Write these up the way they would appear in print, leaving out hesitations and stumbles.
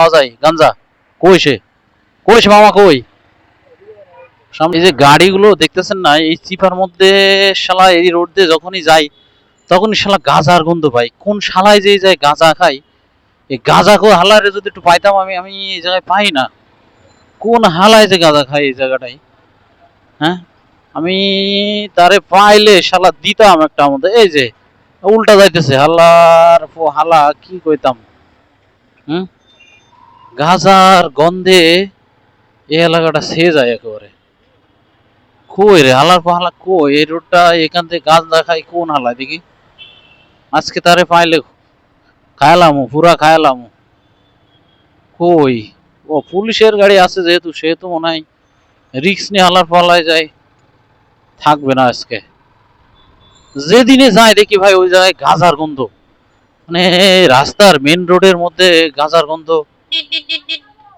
পাওয়া যায় গাঞ্জা? কই সে? কই সে মামা কই? সামনে এই যে গাড়িগুলো দেখতেছেন না, এই চিপার মধ্যে শালা এই রোড দিয়ে যখনই যাই তখনই শালা গাঁজার গন্ধ পাই। কোন শালায় যে এই যায় গাঁজা খাই, এই গাঁজা কো হালারে যদি একটু পাইতাম আমি, আমি এই জায়গায় পাই না। কোন হালায় যে গাঁজা খাই এই জায়গাটাই, হ্যাঁ? আমি তারে পাইলে শালা দিতাম একটা আমাদের। এই যে উল্টা যাইতেছে হালার হালা, কি কইতাম। হুম, গাঁজার গন্ধে এই এলাকাটা ছেয়ে যায় একেবারে। কই রে হালার পাহালা কই? এই রোডটা এখান থেকে গাঁজা খাই কোন হালায় দেখি। আজকে তারে পাইলে খায়ালামু, পুরা খায়ালামু। কই? ও পুলিশের গাড়ি আছে যেহেতু, সেহেতু মনে হয় রিক্স নিয়ে হালার পালায় যায়, থাকবে না আজকে। যেদিনে যায় দেখি ভাই ওই জায়গায় গাঁজার গন্ধ, মানে রাস্তার মেন রোডের মধ্যে গাঁজার গন্ধ।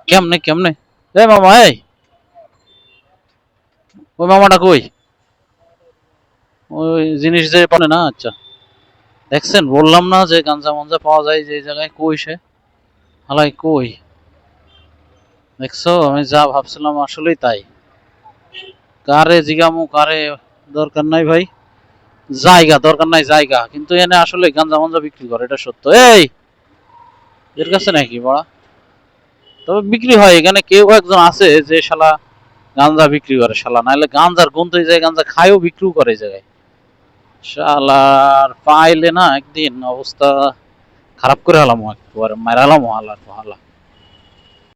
কেমনে কেমনে? এ মামা, এই ওই মামাটা কই? ওই জিনিস যে পানে না, আচ্ছা। দেখছেন, বললাম না যে গাঞ্জা মঞ্জা পাওয়া যায় যে জায়গায়। কই সে হালাই কই? দেখছো, আমি যা ভাবছিলাম আসলেই তাই। কারে জিগামু কারে? দরকার নাই ভাই, জায়গা দরকার নাই জায়গা, কিন্তু এনে আসলে গাঞ্জা মঞ্জা বিক্রি করে, এটা সত্য। এই এর কাছে নাকি বড়া? তবে বিক্রি হয় এখানে, কেউ একজন আছে যে শালা গাঞ্জা বিক্রি করে শালা, নাহলে গাঞ্জার গন্ধ এই জায়গায়, গাঞ্জা খায়ও বিক্রিও করে এই জায়গায়। শালার পাইলে না একদিন অবস্থা খারাপ করে হলাম, একবারে মারালাম হালার হালা।